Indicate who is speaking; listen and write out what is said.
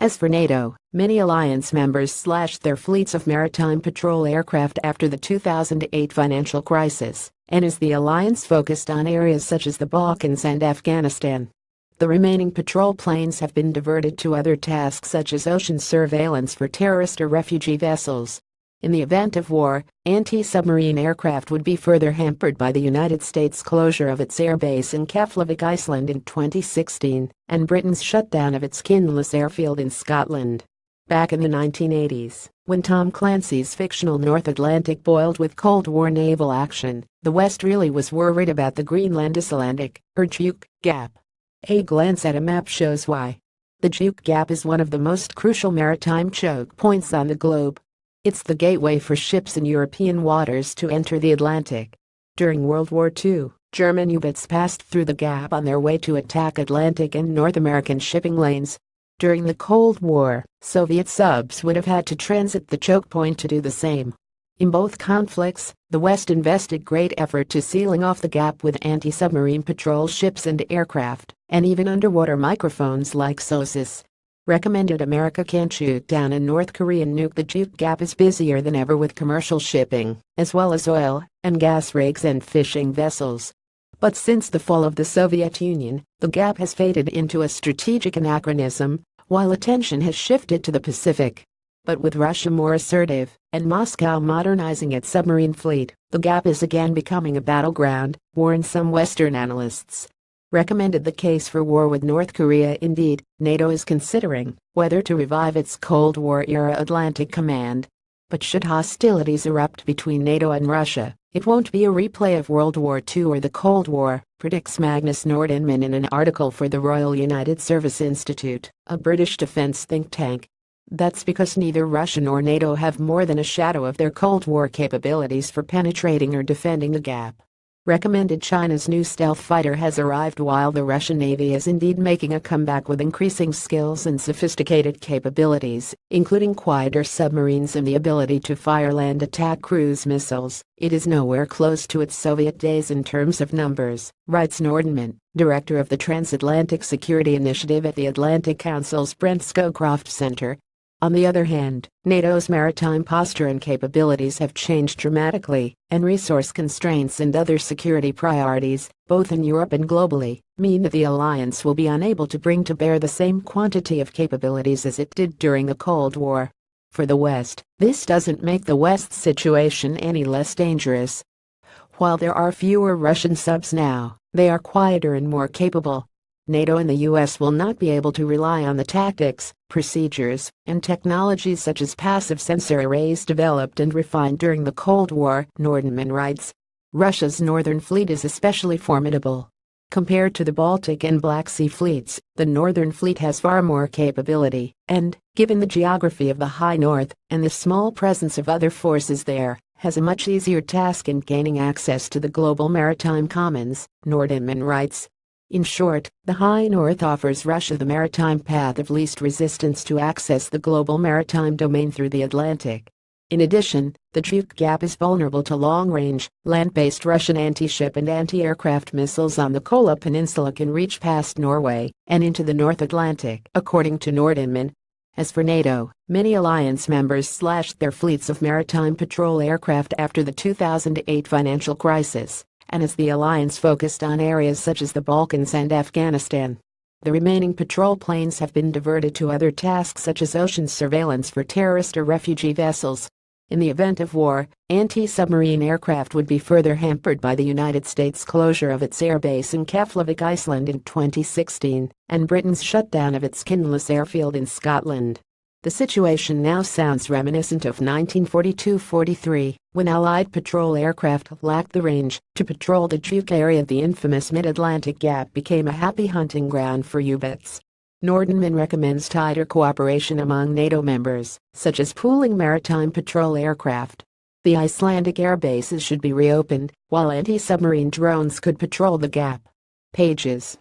Speaker 1: As for NATO, many alliance members slashed their fleets of maritime patrol aircraft after the 2008 financial crisis, and as the alliance focused on areas such as the Balkans and Afghanistan. The remaining patrol planes have been diverted to other tasks such as ocean surveillance for terrorist or refugee vessels. In the event of war, anti-submarine aircraft would be further hampered by the United States' closure of its airbase in Keflavik, Iceland in 2016, and Britain's shutdown of its Kinloss airfield in Scotland. Back in the 1980s, when Tom Clancy's fictional North Atlantic boiled with Cold War naval action, the West really was worried about the Greenland Icelandic, or Juke, Gap. A glance at a map shows why. The Juke Gap is one of the most crucial maritime choke points on the globe. It's the gateway for ships in European waters to enter the Atlantic. During World War II, German U-boats passed through the gap on their way to attack Atlantic and North American shipping lanes. During the Cold War, Soviet subs would have had to transit the choke point to do the same. In both conflicts, the West invested great effort to sealing off the gap with anti-submarine patrol ships and aircraft, and even underwater microphones like SOSUS. Recommended America can't shoot down a North Korean nuke. The Juke Gap is busier than ever with commercial shipping, as well as oil and gas rigs and fishing vessels. But since the fall of the Soviet Union, the gap has faded into a strategic anachronism, while attention has shifted to the Pacific. But with Russia more assertive, and Moscow modernizing its submarine fleet, the gap is again becoming a battleground, warn some Western analysts. Recommended the case for war with North Korea. Indeed, NATO is considering whether to revive its Cold War-era Atlantic Command. But should hostilities erupt between NATO and Russia, it won't be a replay of World War II or the Cold War, predicts Magnus Nordinman in an article for the Royal United Service Institute, a British defense think tank. That's because neither Russia nor NATO have more than a shadow of their Cold War capabilities for penetrating or defending the gap. Recommended China's new stealth fighter has arrived while the Russian Navy is indeed making a comeback with increasing skills and sophisticated capabilities, including quieter submarines and the ability to fire land attack cruise missiles. It is nowhere close to its Soviet days in terms of numbers, writes Nordinman, director of the Transatlantic Security Initiative at the Atlantic Council's Brent Scowcroft Center. On the other hand, NATO's maritime posture and capabilities have changed dramatically, and resource constraints and other security priorities, both in Europe and globally, mean that the alliance will be unable to bring to bear the same quantity of capabilities as it did during the Cold War. For the West, this doesn't make the West's situation any less dangerous. While there are fewer Russian subs now, they are quieter and more capable. NATO and the US will not be able to rely on the tactics, procedures, and technologies such as passive sensor arrays developed and refined during the Cold War, Nordinman writes. Russia's northern fleet is especially formidable. Compared to the Baltic and Black Sea fleets, the Northern Fleet has far more capability, and, given the geography of the High North and the small presence of other forces there, has a much easier task in gaining access to the global maritime commons, Nordinman writes. In short, the High North offers Russia the maritime path of least resistance to access the global maritime domain through the Atlantic. In addition, the Juke Gap is vulnerable to long-range, land-based Russian anti-ship and anti-aircraft missiles on the Kola Peninsula can reach past Norway and into the North Atlantic, according to Nordinman. As for NATO, many alliance members slashed their fleets of maritime patrol aircraft after the 2008 financial crisis, and as the alliance focused on areas such as the Balkans and Afghanistan. The remaining patrol planes have been diverted to other tasks such as ocean surveillance for terrorist or refugee vessels. In the event of war, anti-submarine aircraft would be further hampered by the United States' closure of its airbase in Keflavik, Iceland in 2016, and Britain's shutdown of its Kinloss airfield in Scotland. The situation now sounds reminiscent of 1942-43, when Allied patrol aircraft lacked the range to patrol the Juke area. The infamous Mid-Atlantic Gap became a happy hunting ground for U-boats. Nordinman recommends tighter cooperation among NATO members, such as pooling maritime patrol aircraft. The Icelandic air bases should be reopened, while anti-submarine drones could patrol the gap. Pages